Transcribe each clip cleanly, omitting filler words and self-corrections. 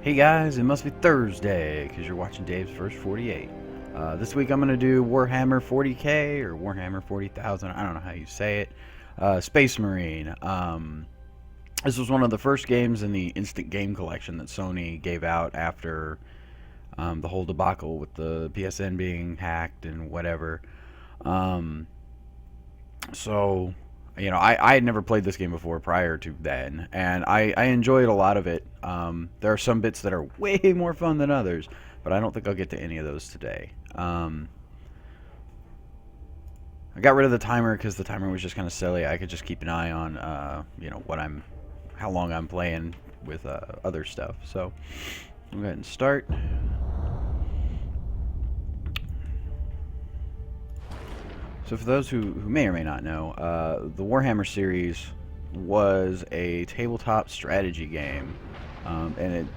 Hey guys, it must be Thursday because you're watching Dave's First 48. This week I'm going to do Warhammer 40K or Warhammer 40,000, I don't know how you say it, Space Marine. This was one of the first games in the Instant Game Collection that Sony gave out after the whole debacle with the PSN being hacked and whatever. So, you know, I had never played this game before prior to then, and I enjoyed a lot of it. There are some bits that are way more fun than others, but I don't think I'll get to any of those today. I got rid of the timer because the timer was just kind of silly. I could just keep an eye on, you know, how long I'm playing with other stuff. So, I'll go ahead and start. So for those who may or may not know, the Warhammer series was a tabletop strategy game, and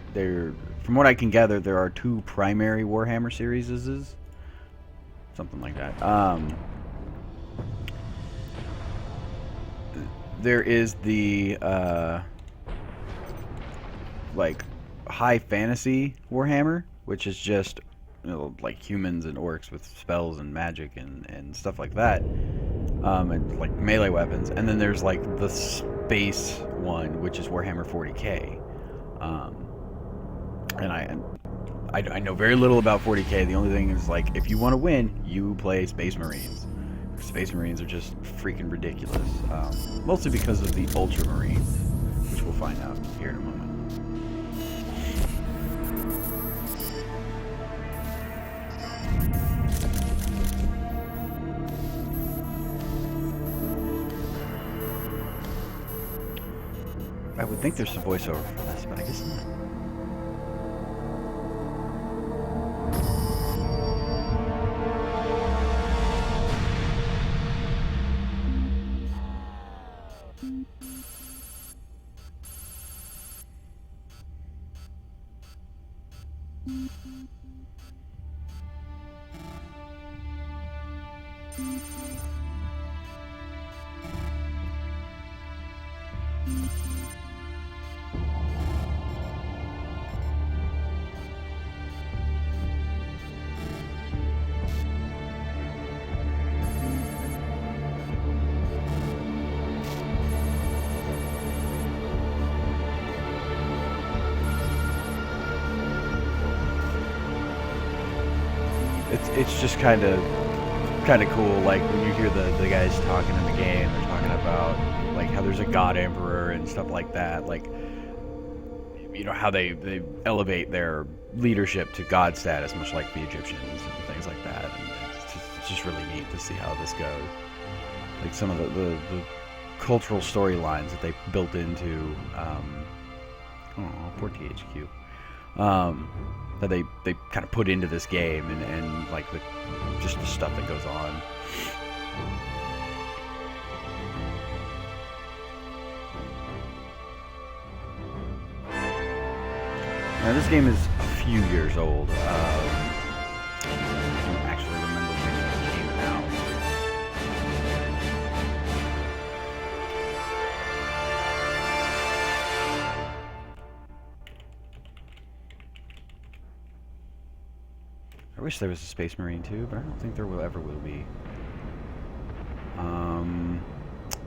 from what I can gather, there are two primary Warhammer series, something like that. There is the like high fantasy Warhammer, which is just, you know, like humans and orcs with spells and magic and stuff like that, and like melee weapons. And then there's like the space one, which is Warhammer 40K. And I know very little about 40K. The only thing is, like, if you want to win, you play Space Marines. Space Marines are just freaking ridiculous, mostly because of the Ultramarine, which we'll find out here in a moment. I would think there's a voiceover for this, but I guess not. It's just kind of cool, like when you hear the guys talking in the game. They're talking about like how there's a god emperor and stuff like that, like, you know, how they elevate their leadership to god status, much like the Egyptians and things like that. And it's just really neat to see how this goes, like some of the cultural storylines that they built into poor THQ, that they kind of put into this game, and like just the stuff that goes on. Now this game is a few years old. I don't actually remember when it came out. I wish there was a Space Marine too, but I don't think there ever will be.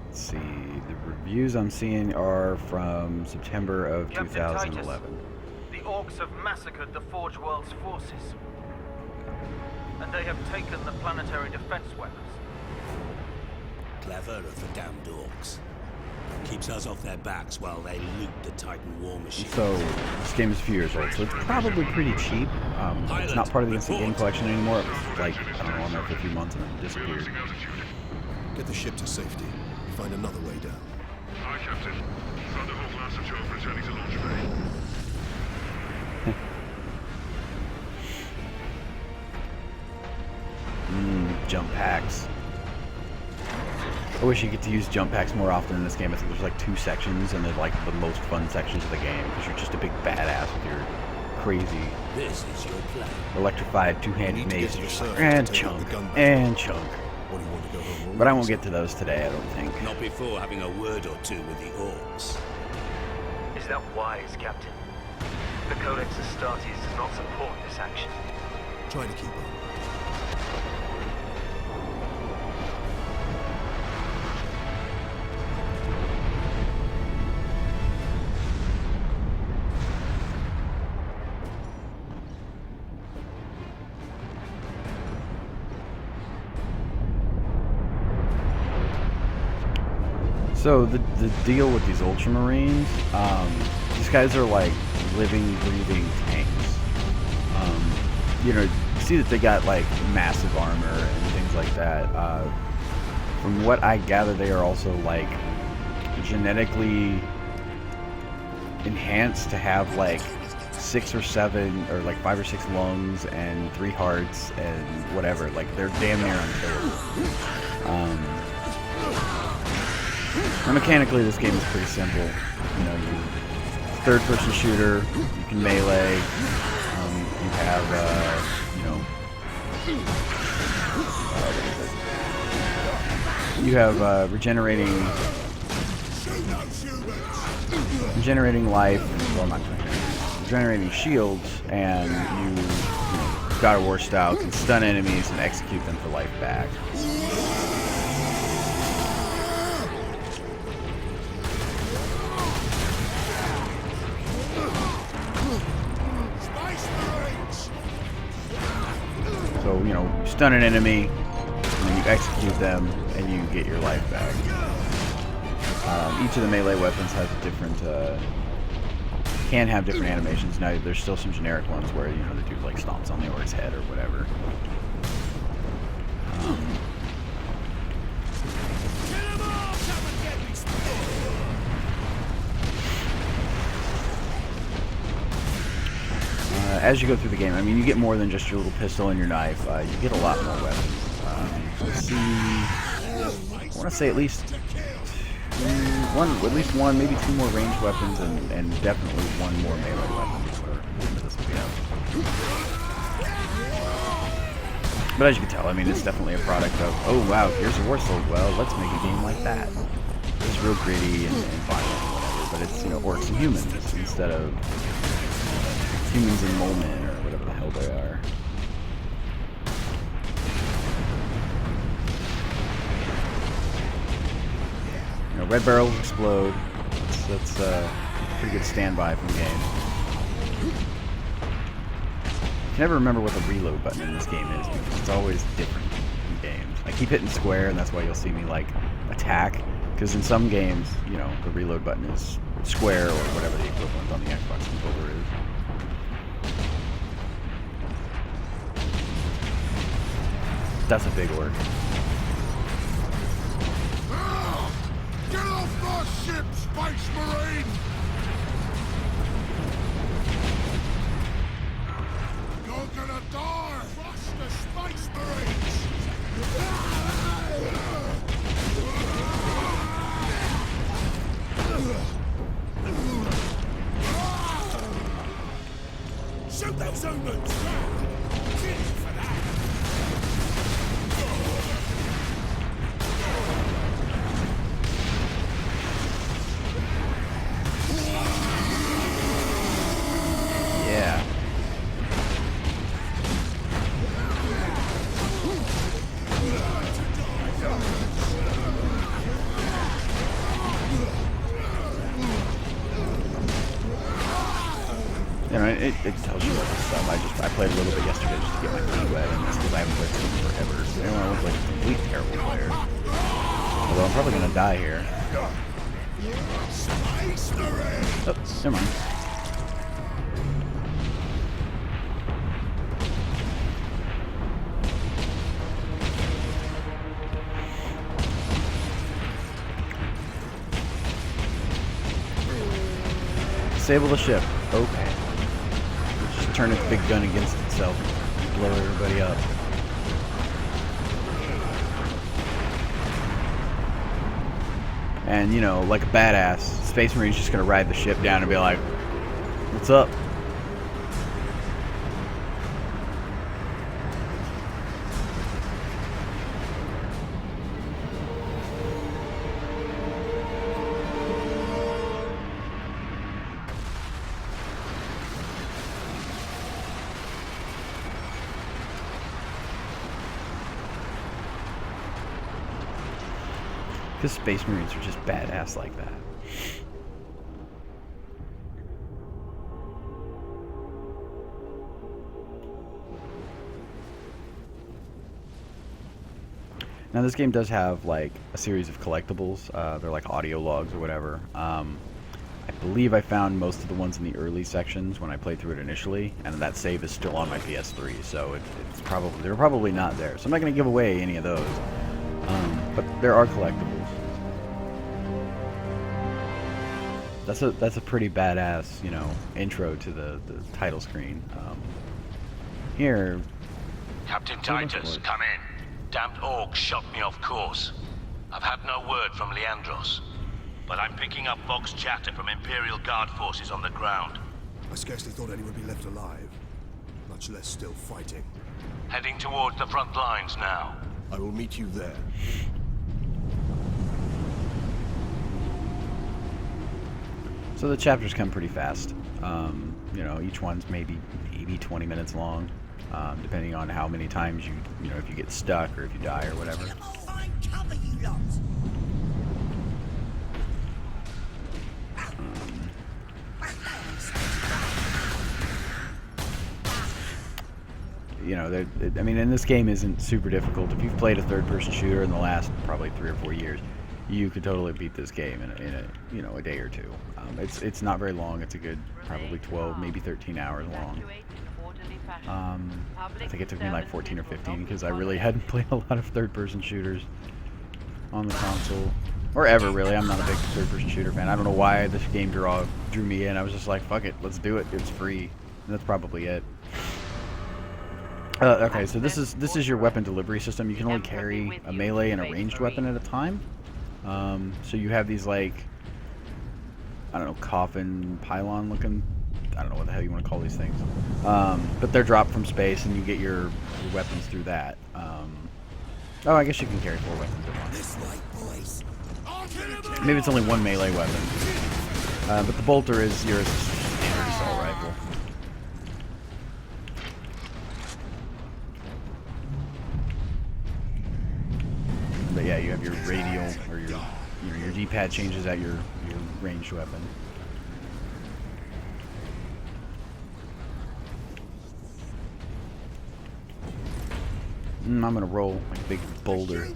Let's see. The reviews I'm seeing are from September of 2011. The Orks have massacred the Forge World's forces, and they have taken the planetary defense weapons. Clever of the damned Orks. Keeps us off their backs while they loot the Titan war machine. So, this game is a few years old, so it's probably pretty cheap. It's not part of the Instant Game Collection anymore. It was like, I don't know, on there for a few months and then disappeared. Get the ship to safety. Find another way down. Aye, Captain. Thunderhawk Master Job returning to launch bay. Jump packs. I wish you get to use jump packs more often in this game. I think there's like 2 sections, and they're like the most fun sections of the game, because you're just a big badass with your crazy This is your plan. electrified two-handed mace, and chunk. Or do you want to go home? But I won't get to those today, I don't think. Not before having a word or two with the Orks. Is that wise, Captain? The Codex Astartes does not support this action. Try to keep up. So the deal with these Ultramarines, these guys are like living, breathing tanks. You know, you see that they got like massive armor and things like that. From what I gather, they are also like genetically enhanced to have like 6 or 7 or like 5 or 6 lungs and 3 hearts and whatever. Like they're damn near unkillable. Now, mechanically, this game is pretty simple. You know, third-person shooter. You can melee. You have, you know, you have regenerating life. Well, not regenerating shields, and you God of War style can stun enemies and execute them for life back. So, you know, stun an enemy, and then you execute them, and you get your life back. Each of the melee weapons has a different, can have different animations. Now, there's still some generic ones where, you know, the dude, like, stomps on the Ork's head or whatever. As you go through the game, I mean, you get more than just your little pistol and your knife. You get a lot more weapons. Let's see. I want to say at least one, maybe 2 more ranged weapons, and definitely 1 more melee weapon. But as you can tell, I mean, it's definitely a product of, oh wow, here's a war sold. Well, let's make a game like that. It's real gritty and violent and whatever, but it's, you know, orcs and humans instead of humans and mole men or whatever the hell they are. You know, red barrels explode. That's a pretty good standby from the game. I can never remember what the reload button in this game is because it's always different in games. I keep hitting square, and that's why you'll see me like attack. Because in some games, you know, the reload button is square or whatever the equivalent on the Xbox controller is. That's a big orc. Get off my ship, Space Marine! You're gonna die! Crush the Space Marines! Shoot those humans! Kill for that! Yeah. You know, it tells you all this stuff. I played a little bit yesterday just to get my feet wet, and this because I haven't played this game forever. So I don't look like a complete terrible player. Although I'm probably gonna die here. Oh, never mind. Disable the ship. Okay. Just turn its big gun against itself and blow everybody up. And, you know, like a badass, Space Marine's just gonna ride the ship down and be like, "What's up?" Because Space Marines are just badass like that. Now this game does have like a series of collectibles. They're like audio logs or whatever. I believe I found most of the ones in the early sections when I played through it initially, and that save is still on my PS3, so it's probably they're probably not there. So I'm not going to give away any of those, but there are collectibles. That's a pretty badass, you know, intro to the title screen. Here, Captain Titus, come in. Damned Orks shot me off course. I've had no word from Leandros, but I'm picking up Vox chatter from Imperial Guard forces on the ground. I scarcely thought anyone would be left alive, much less still fighting. Heading towards the front lines now. I will meet you there. so the chapters come pretty fast. You know, each one's maybe 20 minutes long, depending on how many times you know, if you get stuck or if you die or whatever. You know, I mean, and this game isn't super difficult. If you've played a third-person shooter in the last probably 3 or 4 years, you could totally beat this game in a you know, a day or two. It's not very long. It's a good probably 12, maybe 13 hours long. I think it took me like 14 or 15 because I really hadn't played a lot of third-person shooters on the console, or ever really. I'm not a big third-person shooter fan. I don't know why this game drew me in. I was just like, fuck it, let's do it. It's free, and that's probably it. Okay, so this is your weapon delivery system. You can only carry a melee and a ranged weapon at a time. So you have these, like, I don't know, coffin pylon looking, I don't know what the hell you want to call these things. But they're dropped from space, and you get your weapons through that. Oh, I guess you can carry 4 weapons at once. Maybe it's only 1 melee weapon. But the bolter is your standard assault rifle. But yeah, you have your radial, or your D-pad changes at your ranged weapon. I'm gonna roll like a big boulder.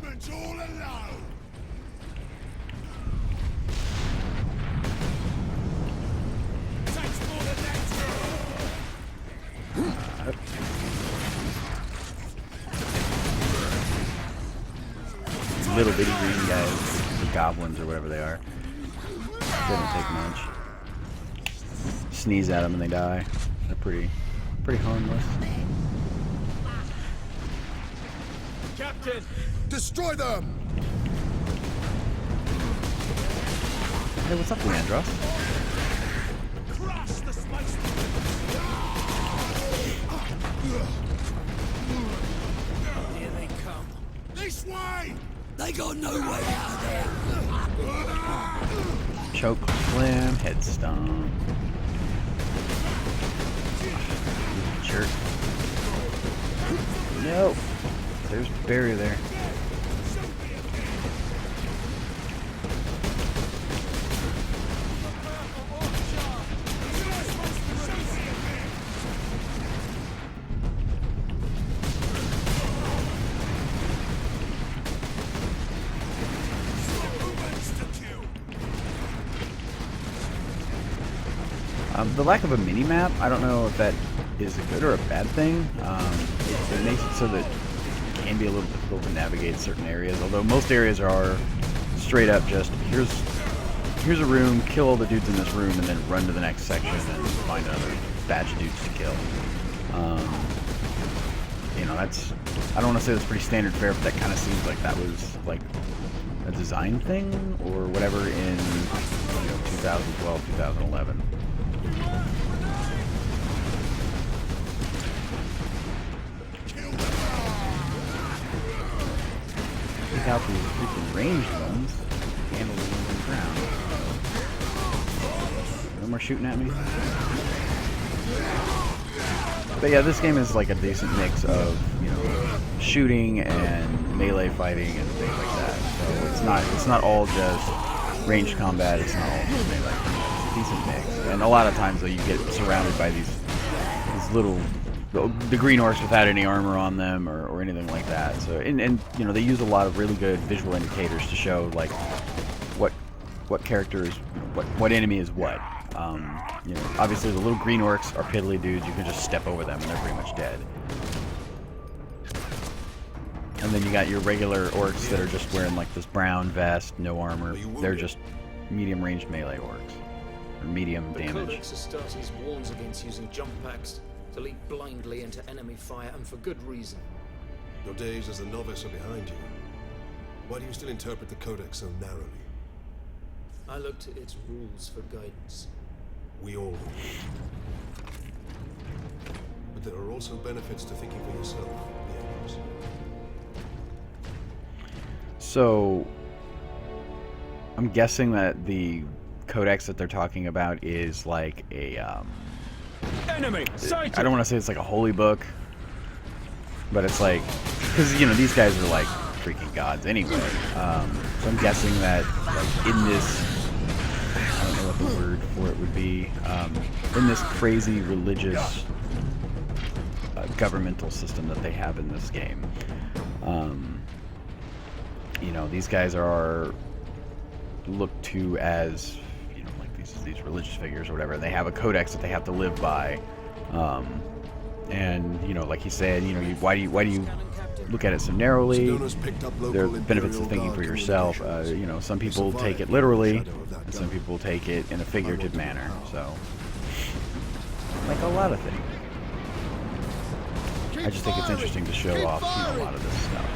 Little bitty green guys, the goblins or whatever they are. They don't take much. Sneeze at them and they die. They're pretty harmless. Captain! Destroy them! Hey, what's up, Leandros? Crush the spice! Here they come. This way! They got no way out of there! Choke slam, head stomp. Jerk. Nope. There's a barrier there. The lack of a mini-map, I don't know if that is a good or a bad thing. It makes it so that it can be a little difficult to navigate certain areas, although most areas are straight up just, here's a room, kill all the dudes in this room, and then run to the next section and find another batch of dudes to kill. You know, that's, I don't want to say that's pretty standard fare, but that kind of seems like that was like a design thing or whatever in, you know, 2012, 2011. Take out these freaking ranged ones, handle the ones on the ground. No more shooting at me. But yeah, this game is like a decent mix of, you know, shooting and melee fighting and things like that. So It's not all just ranged combat. It's not all just melee. It's a decent mix. And a lot of times though, you get surrounded by these little the green orcs without any armor on them or anything like that. So and you know, they use a lot of really good visual indicators to show like what character is what enemy is what. You know, obviously the little green orcs are piddly dudes. You can just step over them and they're pretty much dead. And then you got your regular orcs that are just wearing like this brown vest, no armor. They're just medium range melee orcs. Or medium damage. The Codex Astartes warns against using jump packs to leap blindly into enemy fire, and for good reason. Your days as a novice are behind you. Why do you still interpret the Codex so narrowly? I look to its rules for guidance. We all do. But there are also benefits to thinking for yourself, the Emperors. So, I'm guessing that the codex that they're talking about is like a, Enemy sighted. I don't want to say it's like a holy book, but it's like, because, you know, these guys are like freaking gods anyway. So I'm guessing that like in this, I don't know what the word for it would be, in this crazy religious governmental system that they have in this game, you know, these guys are looked to as, you know, like these religious figures or whatever. They have a codex that they have to live by, and you know, like he said, you know, why do you look at it so narrowly? There are benefits of thinking for yourself. You know, some people take it literally, and some people take it in a figurative manner. So, like a lot of things. I just think it's interesting to show off, you know, a lot of this stuff.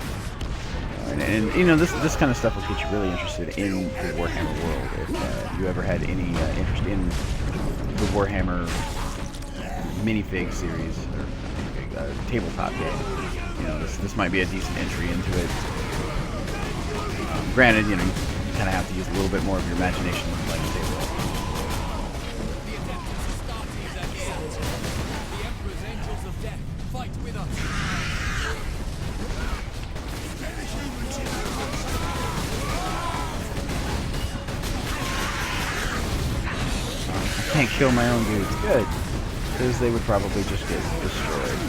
And you know, this kind of stuff will get you really interested in the Warhammer world. If you ever had any interest in the Warhammer minifig series or tabletop game, you know, this might be a decent entry into it. Granted, you know, you kind of have to use a little bit more of your imagination than like a tabletop. The Emperor's Angels of Death fight with us. I can't kill my own dudes. Good. Because they would probably just get destroyed.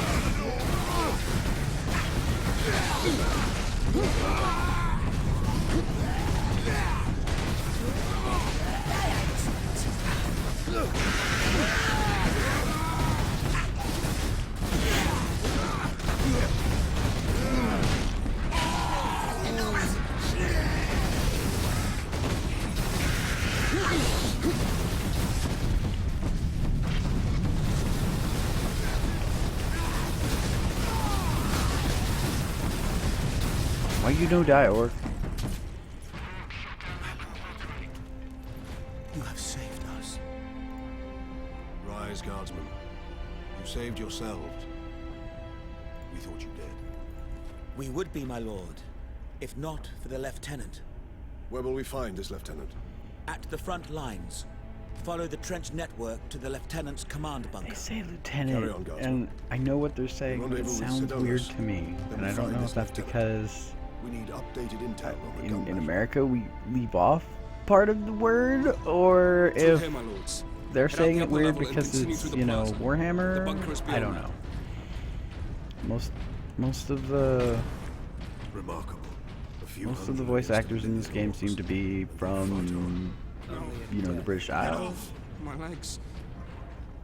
Why you no die, Orc? You have saved us. Rise, guardsmen. You saved yourselves. We thought you dead. We would be, my lord, if not for the lieutenant. Where will we find this lieutenant? At the front lines. Follow the trench network to the lieutenant's command bunker. They say Carry lieutenant, on, guardsmen. and I know what they're saying, but it Rendezvous with sounds weird Sidonis. to me. Then And I we don't find know this if that's lieutenant. because We need updated intel on the gun in battle. America we leave off part of the word, or if Here, my lords. they're Head out saying the it upper weird level and because continue it's, through the you know, plaza. Warhammer. The bunker is I don't beyond know. Most of the Remarkable. A few most of the hundred voice against actors a in this game million seem orcs. to be from, you know, the British Isles. My legs.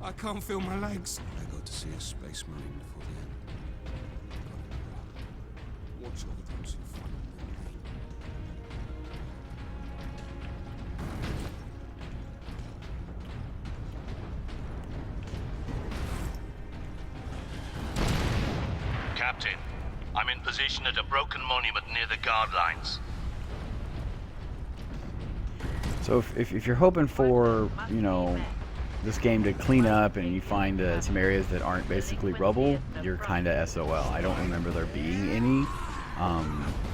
I can't feel my legs. I got to see a space marine before the end. Watch over those who fight. Captain, I'm in position at a broken monument near the guard lines. So if you're hoping for, you know, this game to clean up and you find some areas that aren't basically rubble, you're kind of SOL. I don't remember there being any.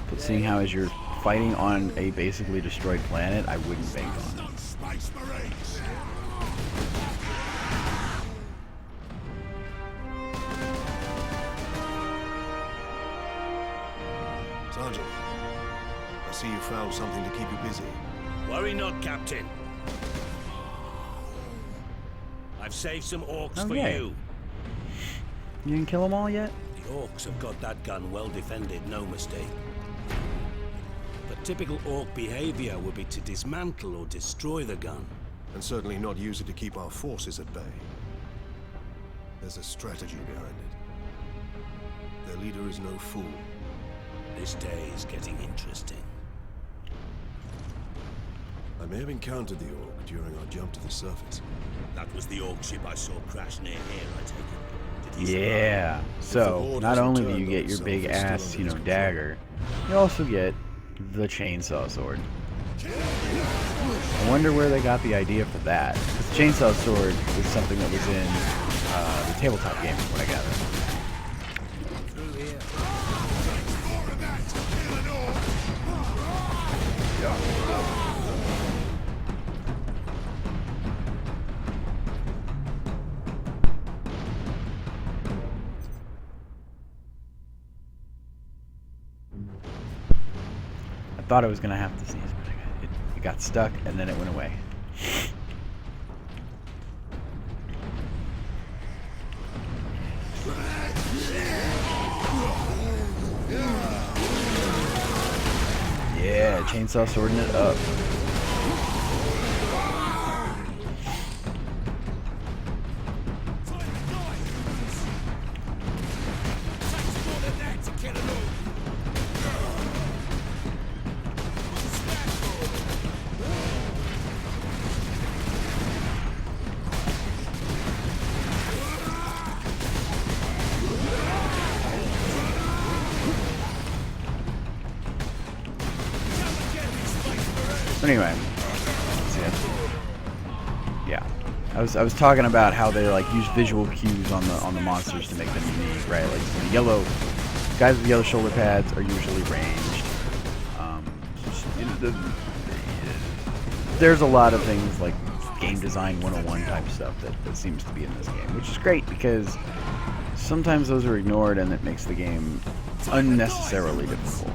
But seeing how as you're fighting on a basically destroyed planet, I wouldn't bank on it. Space Marines! Sergeant, I see you found something to keep you busy. Worry not, Captain. I've saved some orcs for Okay. you. You didn't kill them all yet? The orcs have got that gun well defended, no mistake. But typical orc behavior would be to dismantle or destroy the gun. And certainly not use it to keep our forces at bay. There's a strategy behind it. Their leader is no fool. This day is getting interesting. I may have encountered the Orc during our jump to the surface. That was the orc ship I saw crash near here, I take it. Did he Yeah. So, not only do you get your big ass, you know, dagger, you also get the chainsaw sword. I wonder where they got the idea for that. This chainsaw sword is something that was in the tabletop game, from what I gather. I thought I was gonna have to sneeze, but it got stuck and then it went away. Yeah, chainsaw swording it up. Anyway, let's see. Yeah, I was talking about how they like use visual cues on the monsters to make them unique, right? Like the yellow guys with yellow shoulder pads are usually ranged. There's a lot of things like game design 101 type stuff that seems to be in this game, which is great because sometimes those are ignored and it makes the game unnecessarily difficult.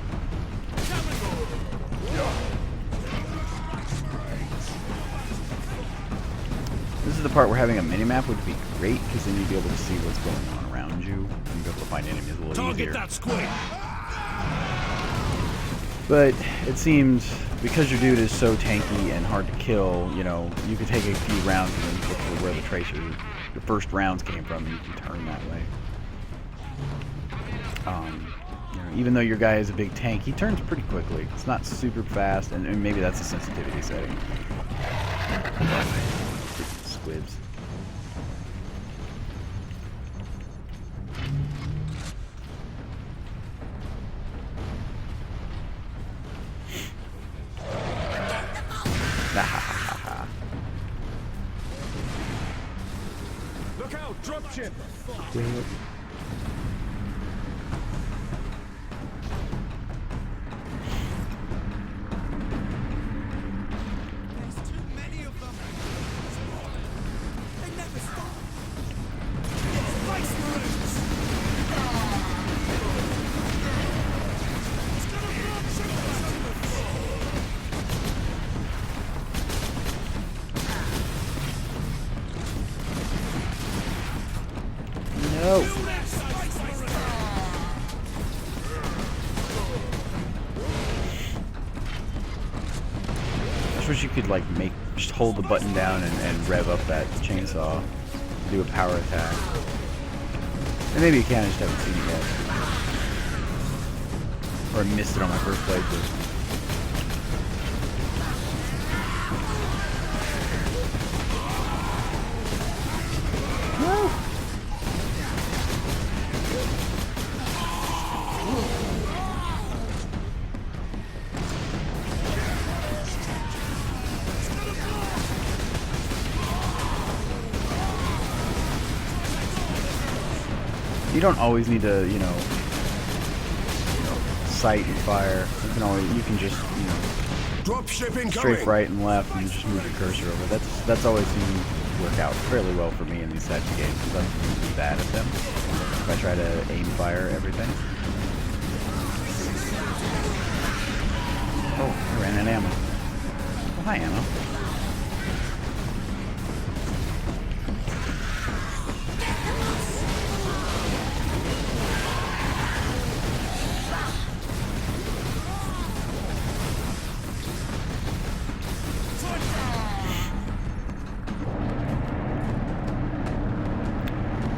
This is the part where having a minimap would be great, because then you'd be able to see what's going on around you and be able to find enemies a little easier. Target that squid! But it seems, because your dude is so tanky and hard to kill, you know, you could take a few rounds and then look for where the tracers, the first rounds came from, and you can turn that way. You know, even though your guy is a big tank, he turns pretty quickly. It's not super fast, and maybe that's a sensitivity setting. Squibs. Look out, dropship! There's too many of them. They never stop. SpaceMarines! It's got a No. I wish you could like just hold the button down and rev up that chainsaw, do a power attack. And maybe you can, I just haven't seen it yet. Or I missed it on my first playthrough. You don't always need to, you know, sight and fire. You can just, you know, Dropship incoming! strafe right and left and just move your cursor over. That's always seemed to work out fairly well for me in these types of games, because I'm really bad at them. If I try to aim fire everything. Oh, I ran out of ammo. Oh, hi, ammo.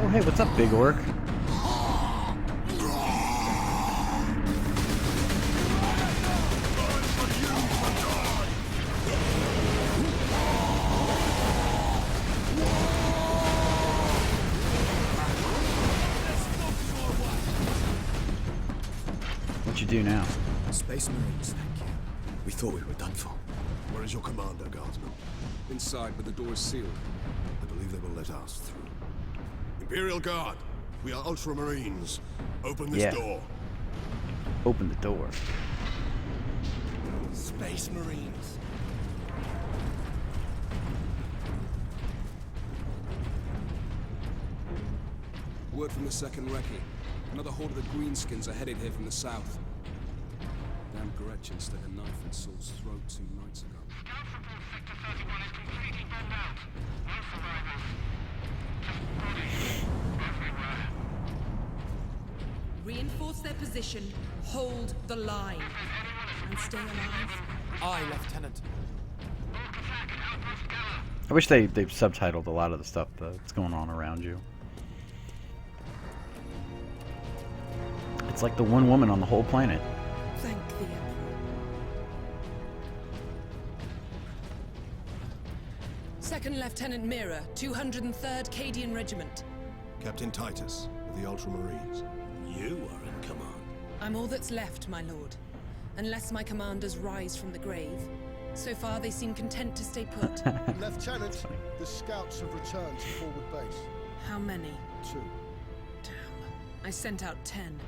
Oh, hey, what's up, big orc? What you do now? Space Marines, thank you. We thought we were done for. Where is your commander, Guardsman? Inside, but the door is sealed. I believe they will let us through. Imperial Guard, we are Ultramarines. Open this door. Open the door. Space Marines. Word from the second recce. Another horde of the Greenskins are headed here from the south. Damn Gretchen stuck a knife in Saul's throat 2 nights ago. Scout report Sector 31 is completely bombed out. No survivors. Just bodies everywhere. Reinforce their position, hold the line, and stay alive. Aye, Lieutenant. I wish they've subtitled a lot of the stuff that's going on around you. It's like the one woman on the whole planet. Thank the Emperor. 2nd Lieutenant Mira, 203rd Cadian Regiment. Captain Titus of the Ultramarines. You are in command. I'm all that's left, my lord. Unless my commanders rise from the grave. So far, they seem content to stay put. Lieutenant, the scouts have returned to forward base. How many? 2. Damn. I sent out 10.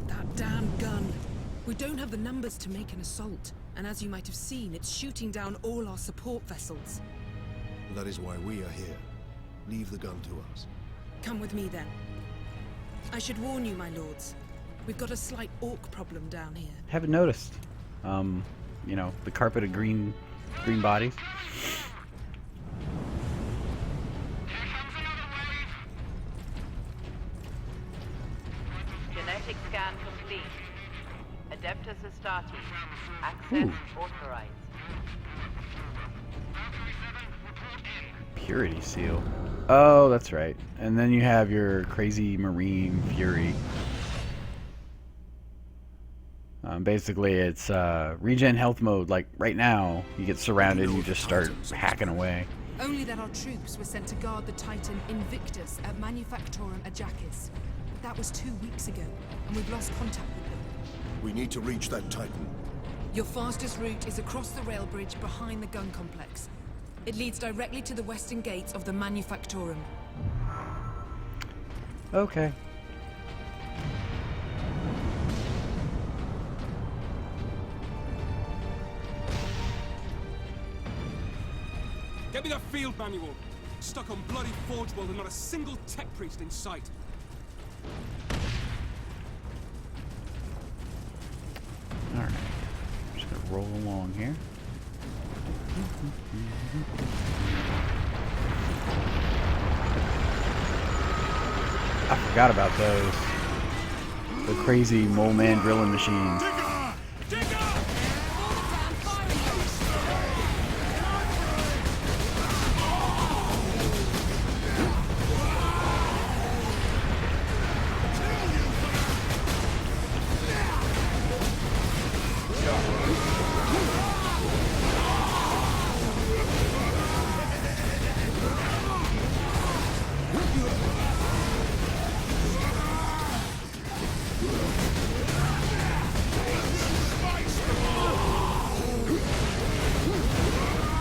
That damn gun. We don't have the numbers to make an assault. And as you might have seen, it's shooting down all our support vessels. That is why we are here. Leave the gun to us. Come with me, then. I should warn you, my lords. We've got a slight orc problem down here. Haven't noticed. You know, the carpet of green bodies. Genetic scan complete. Adeptus Astarte. Access authorized. Purity seal. Oh, that's right. And then you have your crazy Marine Fury. Basically, it's regen health mode. Like right now, you get surrounded, you just start hacking away. Only that our troops were sent to guard the Titan Invictus at Manufactorum Ajakis. But that was 2 weeks ago, and we've lost contact with them. We need to reach that Titan. Your fastest route is across the rail bridge behind the gun complex. It leads directly to the western gates of the Manufactorum. Okay. Get me that field manual. Stuck on bloody Forge World and not a single tech priest in sight. Alright. Just gonna roll along here. I forgot about those. The crazy mole man drilling machines.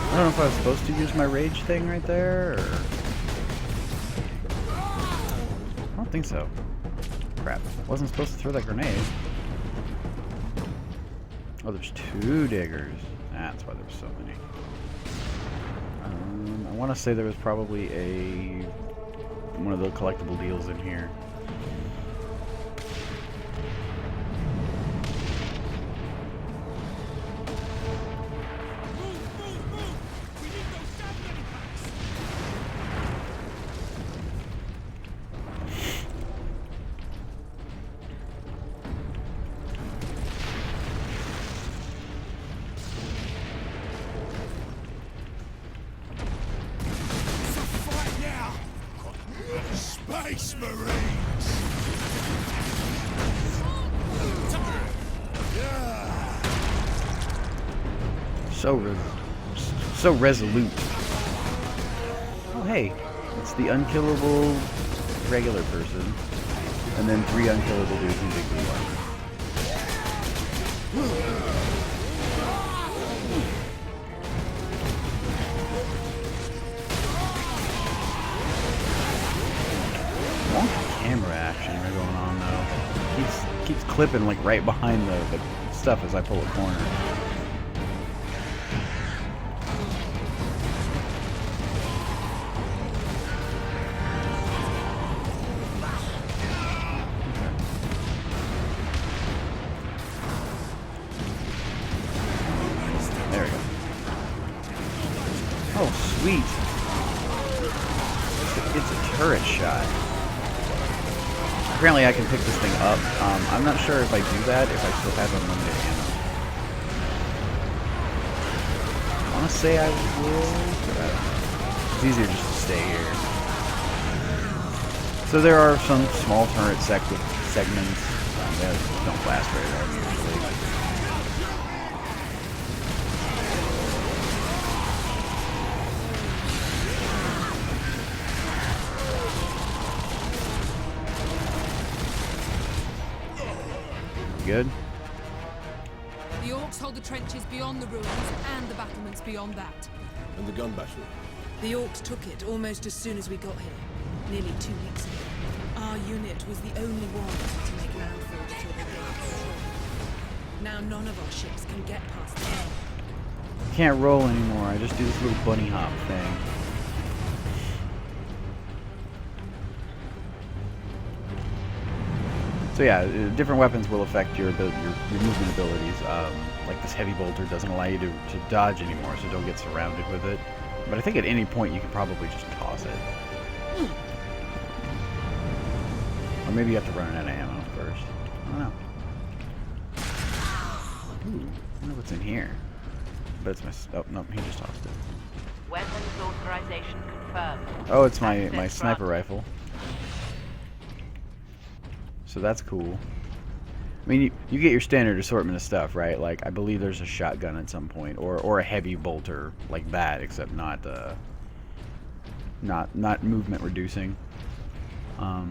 I don't know if I was supposed to use my rage thing right there, or... I don't think so. Crap. Wasn't supposed to throw that grenade. Oh, there's 2 diggers. That's why there were so many. I want to say there was probably one of the collectible deals in here. Marines! So resolute. Oh hey, it's the unkillable regular person, and then 3 unkillable dudes in big blue armor. Camera action going on though. Keeps clipping like right behind the stuff as I pull a corner. There we go. Oh sweet. It's a turret shot. Apparently I can pick this thing up. I'm not sure if I do that, if I still have unlimited ammo. I want to say I will, but I don't know. It's easier just to stay here. So there are some small turret segments that don't last very long usually. Good. The Orks hold the trenches beyond the ruins and the battlements beyond that. And the gun battery? The Orks took it almost as soon as we got here, nearly 2 weeks ago. Our unit was the only one to make landfall before the gates. Now none of our ships can get past the air. Can't roll anymore. I just do this little bunny hop thing. So yeah, different weapons will affect your movement abilities. Like this heavy bolter doesn't allow you to dodge anymore, so don't get surrounded with it. But I think at any point you can probably just toss it. Or maybe you have to run out of ammo first. I don't know. Ooh, I wonder what's in here. But it's my... Oh, no, he just tossed it. Weapons authorization confirmed. Oh, it's my sniper rifle. So that's cool. I mean, you get your standard assortment of stuff, right? Like, I believe there's a shotgun at some point, or a heavy bolter like that, except not movement reducing. So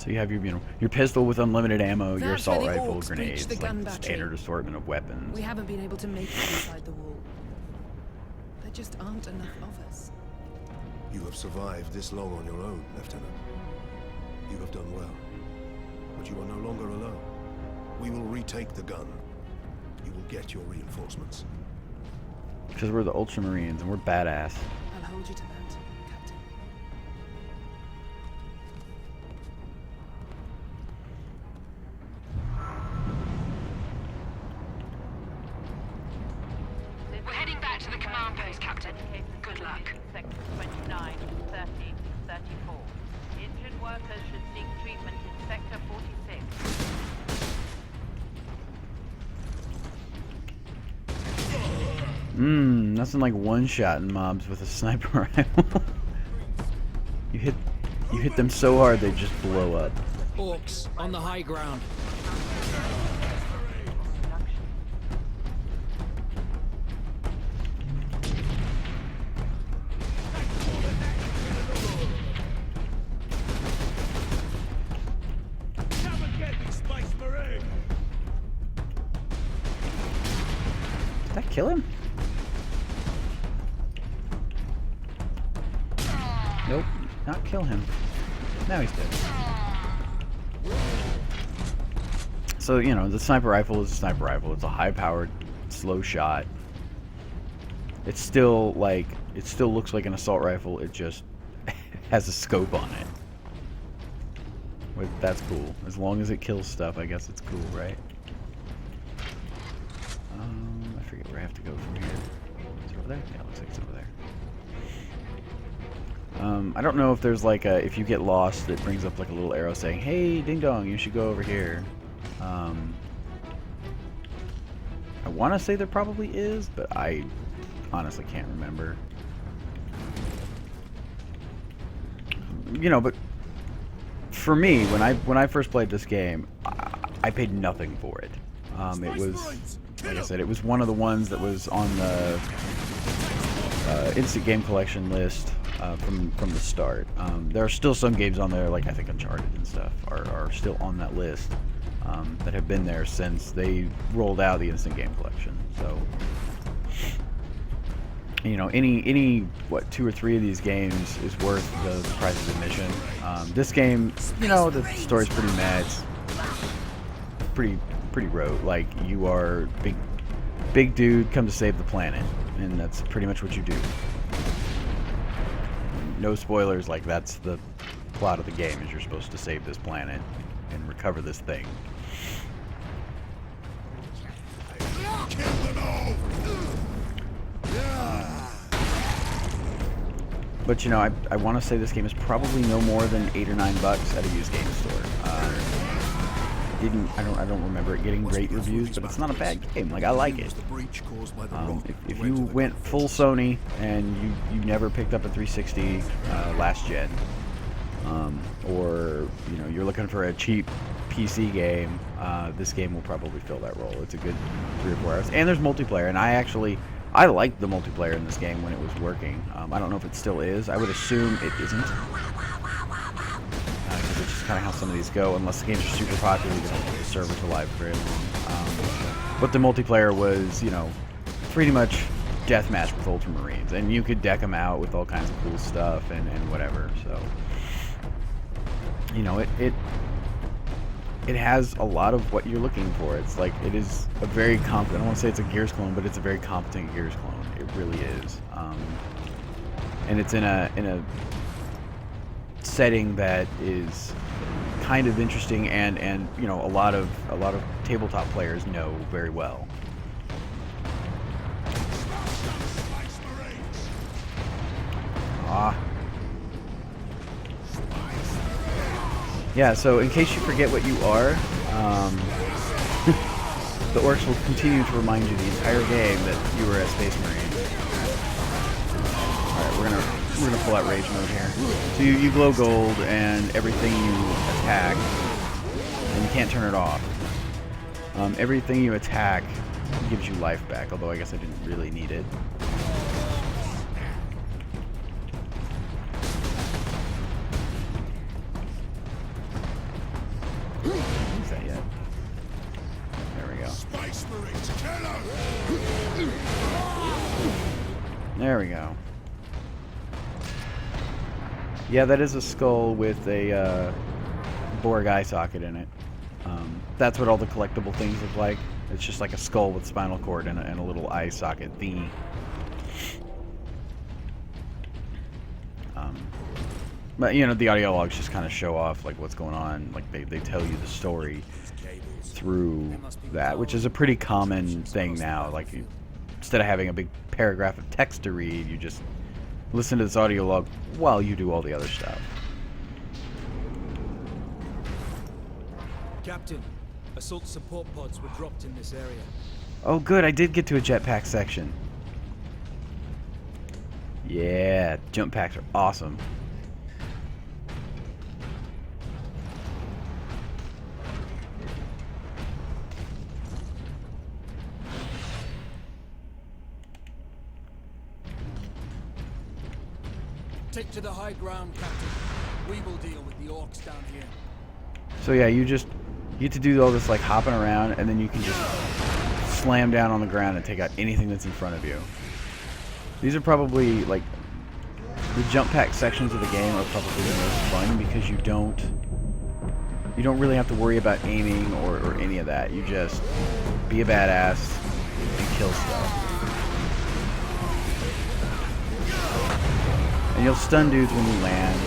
you have your pistol with unlimited ammo, your assault rifle, grenades, like the standard assortment of weapons. We haven't been able to make it inside the wall. There just aren't enough of us. You have survived this long on your own, Lieutenant. You have done well. But you are no longer alone. We will retake the gun. You will get your reinforcements. Because we're the Ultramarines and we're badass. I'll hold you to that, Captain. We're heading back to the command post, Captain. Good luck. Sector 29, 30, 34. Injured workers should seek treatment in Sector 46. Nothing like one-shotting mobs with a sniper rifle. You hit them so hard they just blow up. Orks on the high ground. SpaceMarine! Did that kill him? Nope, not kill him. Now he's dead. So, you know, the sniper rifle is a sniper rifle. It's a high-powered, slow shot. It's still, like, it still looks like an assault rifle. It just has a scope on it. But that's cool. As long as it kills stuff, I guess it's cool, right? I forget where I have to go from here. Is it over there? Yeah, it looks like it's over there. I don't know if there's like a, if you get lost, it brings up like a little arrow saying, hey, ding dong, you should go over here. I want to say there probably is, but I honestly can't remember. you know, but for me, when I first played this game, I paid nothing for it. It was, like I said, it was one of the ones that was on the instant game collection list from the start. There are still some games on there, like I think Uncharted and stuff, are still on that list that have been there since they rolled out the instant game collection. So, you know, any what 2 or 3 of these games is worth the price of admission. This game, you know, the story's pretty mad. It's pretty rote. Like, you are big dude come to save the planet, and that's pretty much what you do. No spoilers. Like, that's the plot of the game, is you're supposed to save this planet and recover this thing. But you know, I want to say this game is probably no more than $8 or $9 at a used game store. I don't remember it getting great reviews, but it's not a bad game. Like, I like it. If you went full Sony and you never picked up a 360 last gen, or you know, you're looking for a cheap PC game, this game will probably fill that role. It's a good 3 or 4 hours, and there's multiplayer. And I liked the multiplayer in this game when it was working. I don't know if it still is. I would assume it isn't, because it's just kind of how some of these go. Unless the games are super popular, you don't keep the servers alive for very long. But the multiplayer was, you know, pretty much deathmatch with Ultramarines, and you could deck them out with all kinds of cool stuff and whatever. So, you know, it has a lot of what you're looking for. It's like, it is a very competent, I don't want to say it's a Gears clone, but it's a very competent Gears clone. It really is. And it's in a setting that is kind of interesting, and you know, a lot of tabletop players know very well. Yeah, so in case you forget what you are, the Orks will continue to remind you the entire game that you were a Space Marine. Alright, we're gonna pull out Rage mode here. So you glow gold, and everything you attack, and you can't turn it off. Everything you attack gives you life back, although I guess I didn't really need it. Is that yet? There we go. Space Marines, There we go. Yeah, that is a skull with a Borg eye socket in it. That's what all the collectible things look like. It's just like a skull with spinal cord and a little eye socket thingy. But you know, the audio logs just kind of show off like what's going on. Like they tell you the story through that, which is a pretty common thing now. Like, instead of having a big paragraph of text to read, you just listen to this audio log while you do all the other stuff. Captain, assault support pods were dropped in this area. Oh good, I did get to a jetpack section. Yeah, jump packs are awesome. Take to the high ground, Captain. We will deal with the Orks down here. So yeah, you get to do all this like hopping around, and then you can just slam down on the ground and take out anything that's in front of you. These are probably like the jump pack sections of the game are probably the most fun, because you don't really have to worry about aiming or any of that. You just be a badass and kill stuff. And you'll stun dudes when you land,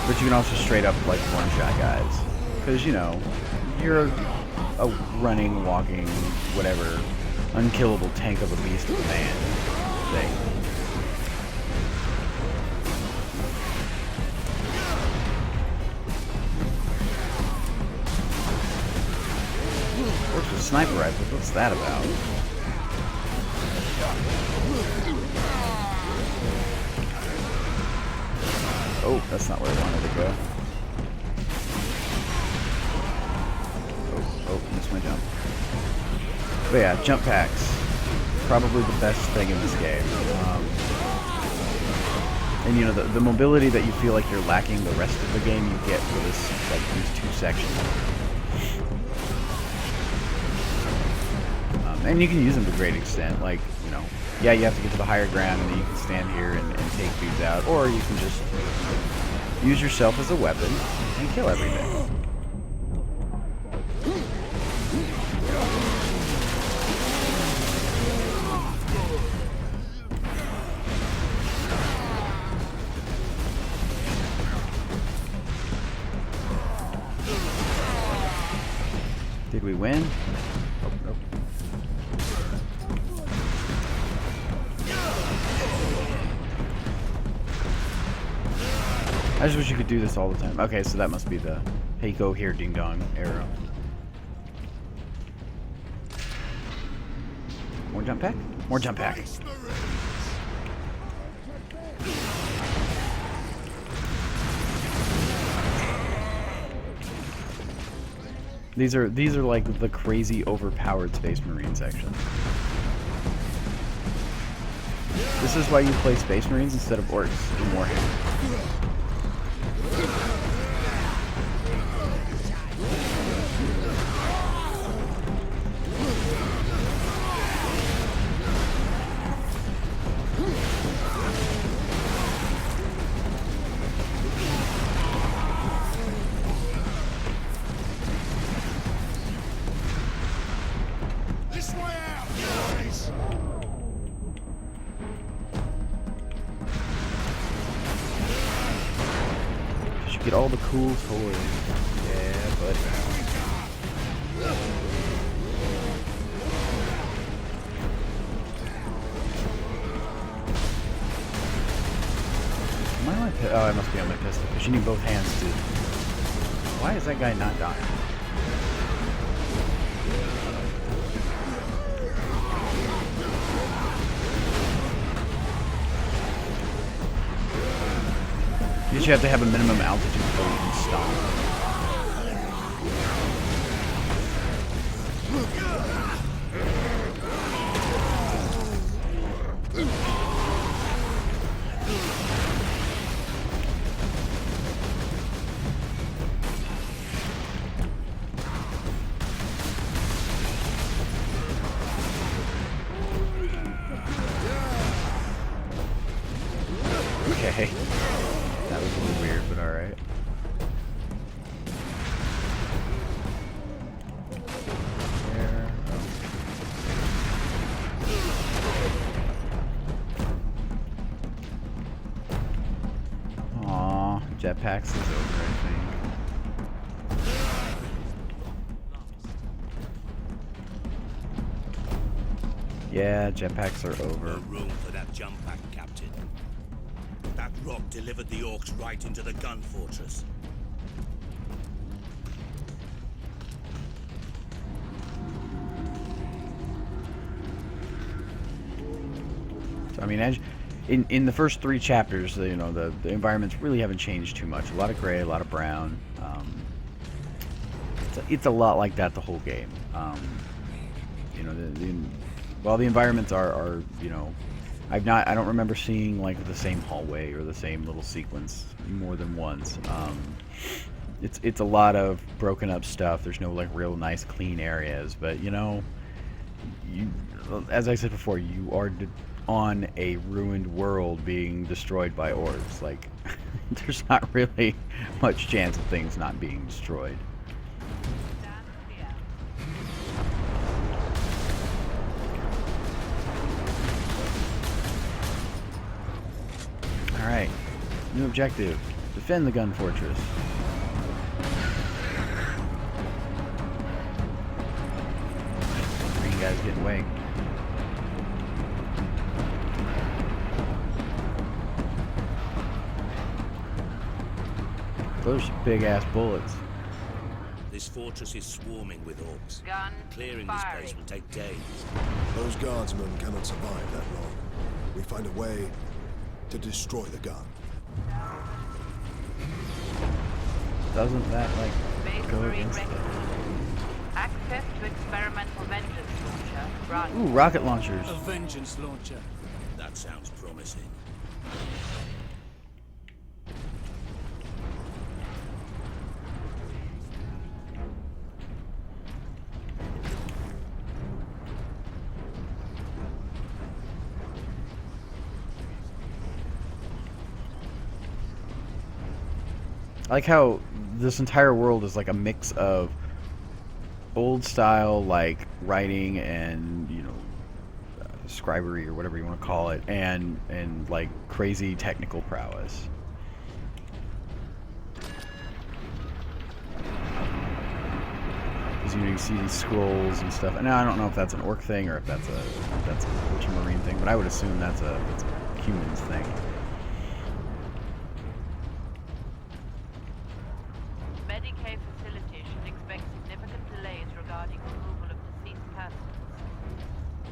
but you can also straight up like one-shot guys, because you know you're a running, walking, whatever, unkillable tank of a beast of a man thing. Works with sniper rifles. What's that about? Oh, that's not where I wanted to go. Oh, missed my jump. But yeah, jump packs. Probably the best thing in this game. And you know, the mobility that you feel like you're lacking the rest of the game, you get for this, like, these two sections. And you can use them to a great extent. Like, you know, yeah, you have to get to the higher ground, and then you can stand here and take dudes out, or you can just use yourself as a weapon and kill everything. Did we win? Oh, nope. I just wish you could do this all the time. Okay, so that must be the hey, go here, ding dong arrow. More jump pack? More jump pack. These are like the crazy overpowered Space Marine sections. This is why you play Space Marines instead of Orks in Warhammer. Get all the cool toys. Yeah, buddy. Am I on my pistol? Oh, I must be on my pistol, because you need both hands to... Why is that guy not dying? You just have to have a minimum altitude before you can stop. Okay. That was a little weird, but alright. There. Oh. Aw, jetpacks is over, I think. Yeah, jetpacks are over. No room for that jump pack, Captain. That rock delivered the Orks right into the gun fortress. So, I mean, as in the first 3 chapters, you know, the environments really haven't changed too much. A lot of gray, a lot of brown. It's a lot like that the whole game. You know, while the environments are you know, I don't remember seeing like the same hallway or the same little sequence more than once. It's a lot of broken up stuff. There's no like real nice clean areas, but you know, as I said before, you are on a ruined world being destroyed by Orks. Like, there's not really much chance of things not being destroyed. Alright, new objective, defend the gun fortress. Green guy's getting away. Those big ass bullets. This fortress is swarming with Orks. Clearing this place will take days. Those guardsmen cannot survive that long. We find a way to destroy the gun. Doesn't that like go SpaceMarine against record. the... Access to experimental vengeance launcher granted. Ooh, rocket launchers. A vengeance launcher. That sounds promising. I like how this entire world is like a mix of old style like writing and, you know, scribery or whatever you want to call it, and like crazy technical prowess. Because you see these scrolls and stuff. And now I don't know if that's an orc thing or if that's a ultramarine thing, but I would assume that's a human's thing. Medicaid facility should expect significant delays regarding removal of deceased persons.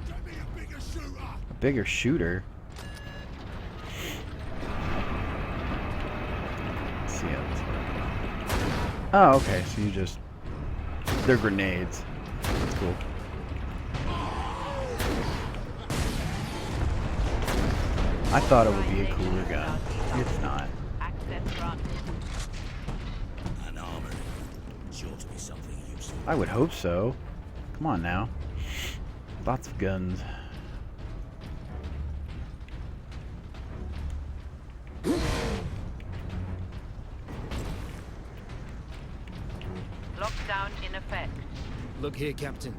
Get me a bigger shooter! A bigger shooter? Let's see how this works. Oh, okay, so you just... They're grenades. That's cool. I thought it would be a cooler gun. It's not. Access granted. An armory. Sure to be something useful. I would hope so. Come on now. Lots of guns. Lockdown in effect. Look here, Captain.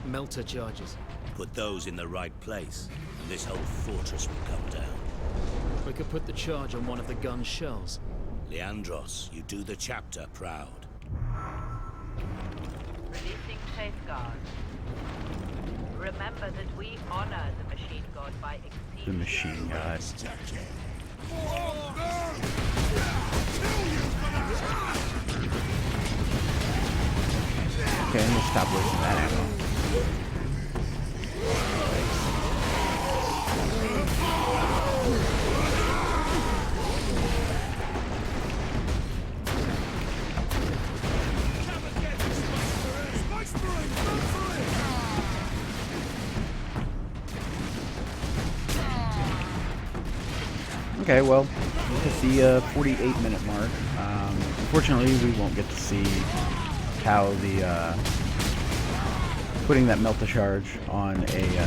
Melter charges. Put those in the right place, and this whole fortress will come down. We could put the charge on one of the gun's shells. Leandros, you do the chapter proud. Releasing safeguards. Remember that we honor the machine god by exceeding The machine god. Okay, I'm gonna stop wasting that ammo. Okay, well, we hit the 48-minute mark. Unfortunately, we won't get to see how the putting that melta charge on a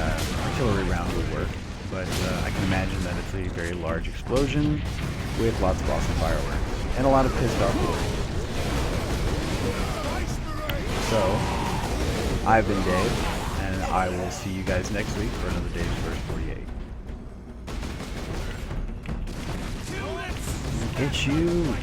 artillery round would work, but I can imagine that it's a very large explosion with lots of awesome fireworks and a lot of pissed off boys. So, I've been Dave, and I will see you guys next week for another Dave's First 48. Get you!